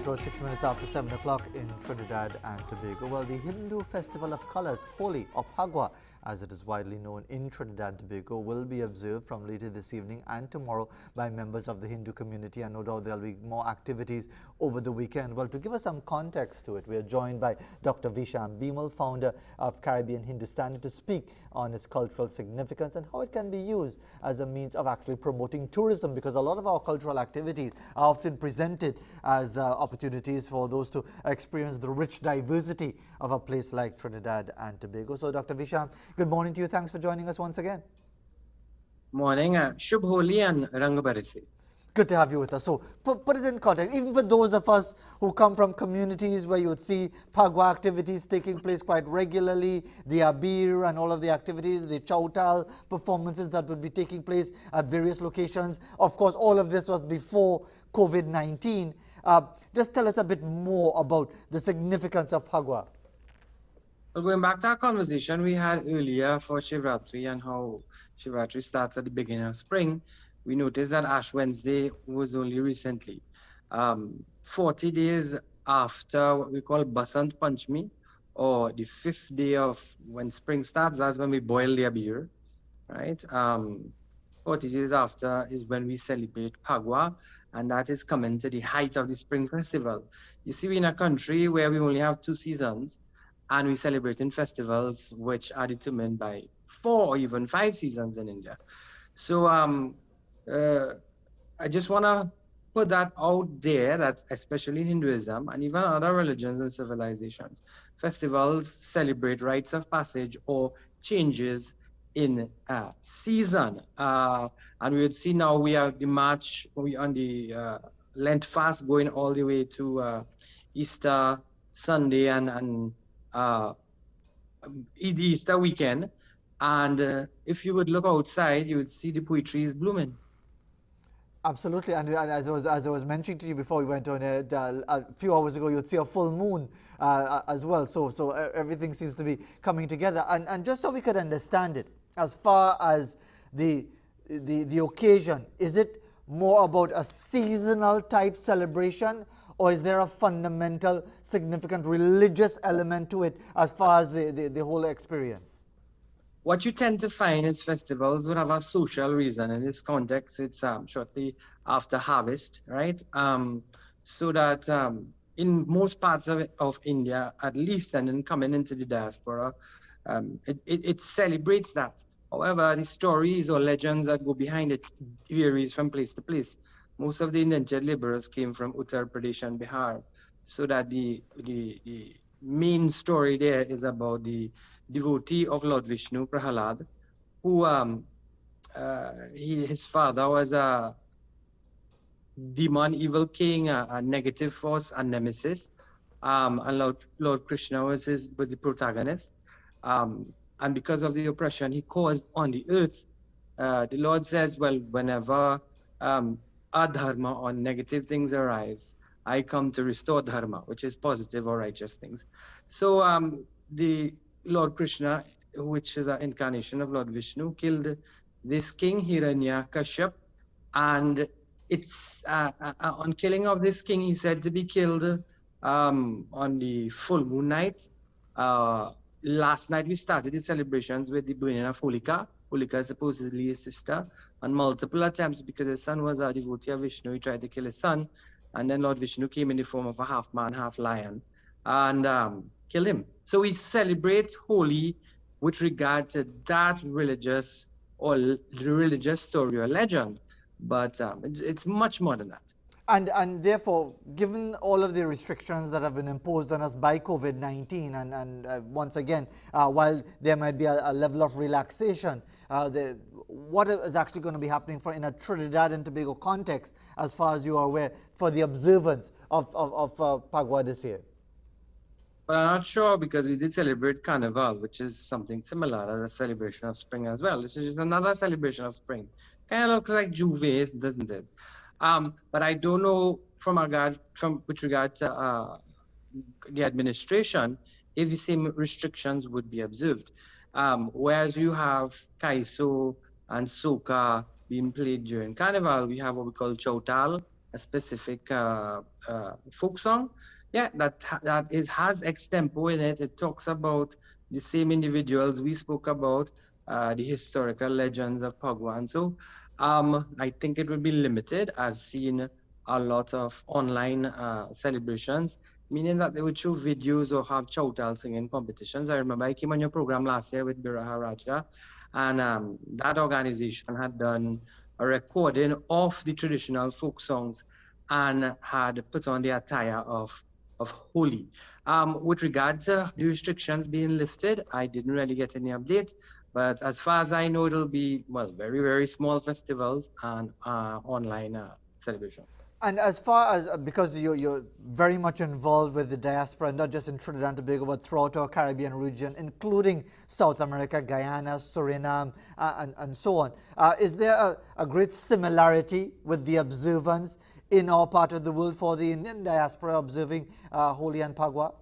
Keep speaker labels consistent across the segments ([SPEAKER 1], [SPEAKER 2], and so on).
[SPEAKER 1] It 6 minutes after 7 o'clock in Trinidad and Tobago. Well, the Hindu Festival of Colors, Holi, or Phagwa, as it is widely known in Trinidad and Tobago, will be observed from later this evening and tomorrow by members of the Hindu community, and no doubt there will be more activities over the weekend. Well, to give us some context to it, we are joined by Dr. Visham Bimal, founder of Caribbean Hindustani, to speak on its cultural significance and how it can be used as a means of actually promoting tourism, because a lot of our cultural activities are often presented as opportunities for those to experience the rich diversity of a place like Trinidad and Tobago. So, Dr. Visham, good morning to you. Thanks for joining us once again.
[SPEAKER 2] Morning. Shubh Holi and Rang Barse.
[SPEAKER 1] Good to have you with us. So, put it in context. Even for those of us who come from communities where you would see Phagwa activities taking place quite regularly, the Abir and all of the activities, the Chautal performances that would be taking place at various locations. Of course, all of this was before COVID-19. Just tell us a bit more about the significance of Phagwa.
[SPEAKER 2] Well, going back to our conversation we had earlier for Shivratri and how Shivratri starts at the beginning of spring, we noticed that Ash Wednesday was only recently. 40 days after what we call Basant Panchami, or the 5th day of when spring starts, that's when we boil the Abir, right? 40 days after is when we celebrate Phagwa, and that is coming to the height of the spring festival. You see, we're in a country where we only have 2 seasons, and we celebrate in festivals which are determined by 4 or even 5 seasons in India. So I just want to put that out there, that especially in Hinduism and even other religions and civilizations, festivals celebrate rites of passage or changes in season. And we would see now we are the March, we on the Lent fast going all the way to Easter Sunday and the Easter weekend. And if you would look outside, you would see the poetry is blooming.
[SPEAKER 1] Absolutely, and as I was mentioning to you before we went on air, a few hours ago, you'd see a full moon as well. So everything seems to be coming together. And just so we could understand it, as far as the occasion, is it more about a seasonal type celebration, or is there a fundamental, significant religious element to it as far as the whole experience?
[SPEAKER 2] What you tend to find is festivals would have a social reason. In this context, it's shortly after harvest, right? So that in most parts of India, at least, and then coming into the diaspora, it celebrates that. However, the stories or legends that go behind it varies from place to place. Most of the indentured laborers came from Uttar Pradesh and Bihar, so that the main story there is about the devotee of Lord Vishnu, Prahalad, who his father was a demon, evil king, a negative force, a nemesis, and Lord Krishna was the protagonist. And because of the oppression he caused on the earth, the Lord says, well, whenever adharma or negative things arise, I come to restore dharma, which is positive or righteous things. So the Lord Krishna, which is an incarnation of Lord Vishnu, killed this king Hiranyakashipu, and it's on killing of this king, he's said to be killed on the full moon night. Last night we started the celebrations with the burning of Holika. Holika is supposedly his sister. On multiple attempts, because his son was a devotee of Vishnu, he tried to kill his son, and then Lord Vishnu came in the form of a half man, half lion, and killed him. So we celebrate Holi with regard to that religious story or legend, but it's much more than that.
[SPEAKER 1] And therefore, given all of the restrictions that have been imposed on us by COVID-19, and once again, while there might be a level of relaxation, what is actually going to be happening in a Trinidad and Tobago context, as far as you are aware, for the observance of Phagwa this year?
[SPEAKER 2] But I'm not sure, because we did celebrate Carnival, which is something similar as a celebration of spring as well. This is another celebration of spring. Kind of looks like Juve, doesn't it? But I don't know with regard to the administration if the same restrictions would be observed. Whereas you have Kaiso and Soca being played during Carnival, we have what we call Chautal a specific folk song, yeah, has extempo in it. It talks about the same individuals we spoke about, the historical legends of Pagua. And so I think it will be limited. I've seen a lot of online celebrations, meaning that they would show videos or have chowtal singing competitions. I remember I came on your program last year with Biraha Raja, and that organization had done a recording of the traditional folk songs and had put on the attire of Holi. With regard to the restrictions being lifted, I didn't really get any update, but as far as I know, it'll be, well, very, very small festivals and online celebrations.
[SPEAKER 1] And as far as, because you're very much involved with the diaspora, not just in Trinidad and Tobago, but throughout our Caribbean region, including South America, Guyana, Suriname, and so on, is there a great similarity with the observance in our part of the world for the Indian diaspora observing Holi and Pagua?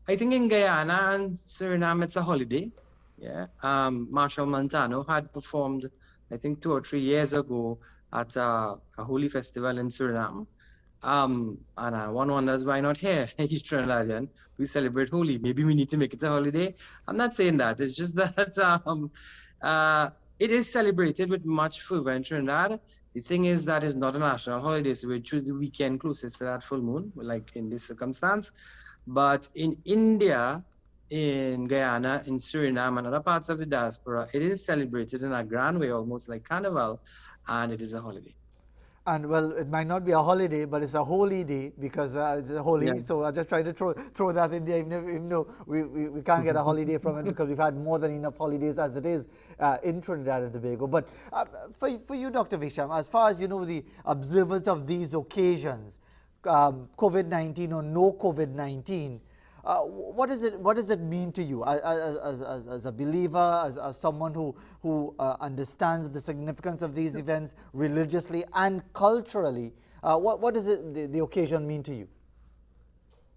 [SPEAKER 2] I think in Guyana and Suriname, it's a holiday. Yeah. Marshall Montano had performed, I think 2 or 3 years ago, at a Holi festival in Suriname. And one wonders why not here. He's Trinidadian. We celebrate Holi. Maybe we need to make it a holiday. I'm not saying that. It's just that it is celebrated with much fervor in Trinidad. The thing is that it's not a national holiday, so we choose the weekend closest to that full moon, like in this circumstance. But in India, in Guyana, in Suriname, and other parts of the diaspora, it is celebrated in a grand way, almost like Carnival, and it is a holiday.
[SPEAKER 1] And well, it might not be a holiday, but it's a holy day because it's a holy.
[SPEAKER 2] Yeah.
[SPEAKER 1] So I just try to throw that in there, even though we can't get a holiday from it because we've had more than enough holidays as it is in Trinidad and Tobago. But for you, Dr. Visham, as far as you know, the observance of these occasions, COVID-19 or no COVID-19, what does it mean to you as a believer, as someone who understands the significance of these events religiously and culturally? What does the occasion mean to you?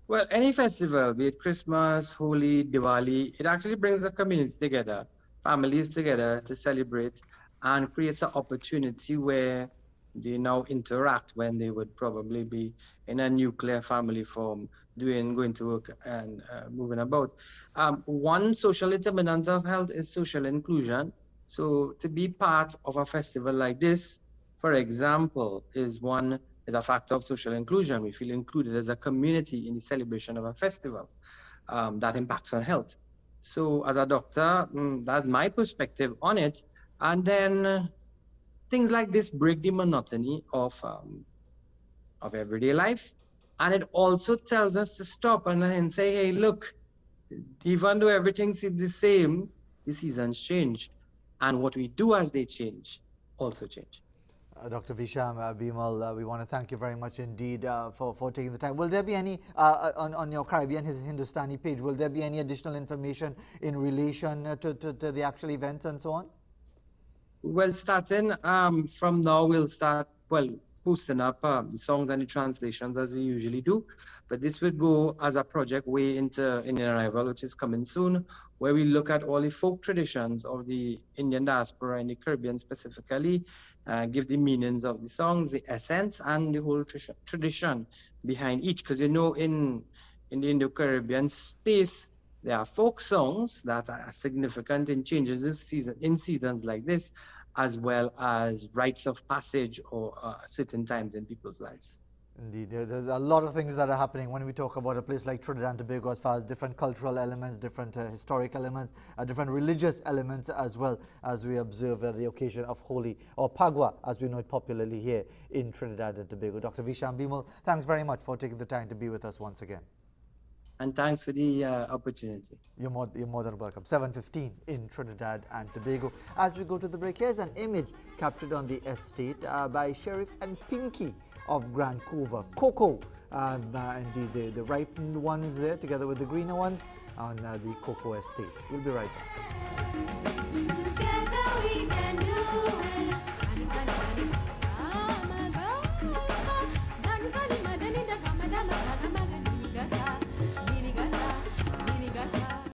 [SPEAKER 2] Well, any festival, be it Christmas, Holi, Diwali, it actually brings the community together, families together to celebrate, and creates an opportunity where they now interact when they would probably be in a nuclear family form, going to work and moving about. One social determinant of health is social inclusion. So to be part of a festival like this, for example, is a factor of social inclusion. We feel included as a community in the celebration of a festival that impacts on health. So as a doctor, that's my perspective on it. And then things like this break the monotony of everyday life. And it also tells us to stop and say, hey, look, even though everything seems the same, the seasons change. And what we do as they change also change.
[SPEAKER 1] Dr. Visham Bimal, we want to thank you very much indeed for taking the time. Will there be any, on your Caribbean Hindustani page, will there be any additional information in relation to the actual events and so on?
[SPEAKER 2] Well, starting from now, we'll start, posting up the songs and the translations as we usually do. But this would go as a project way into Indian Arrival, which is coming soon, where we look at all the folk traditions of the Indian diaspora and the Caribbean specifically, give the meanings of the songs, the essence, and the whole tradition behind each. Because in the Indo-Caribbean space, there are folk songs that are significant in changes of seasons like this, as well as rites of passage or certain times in people's lives.
[SPEAKER 1] Indeed, there's a lot of things that are happening when we talk about a place like Trinidad and Tobago, as far as different cultural elements, different historic elements, different religious elements, as well as we observe the occasion of Holi, or Pagua, as we know it popularly here in Trinidad and Tobago. Dr. Visham Bimal, thanks very much for taking the time to be with us once again.
[SPEAKER 2] And thanks for the opportunity.
[SPEAKER 1] You're more than welcome. 7:15 in Trinidad and Tobago. As we go to the break, here's an image captured on the estate by Sheriff and Pinky of Grand Cova. Cocoa, indeed, the ripened ones there together with the greener ones on the cocoa estate. We'll be right back.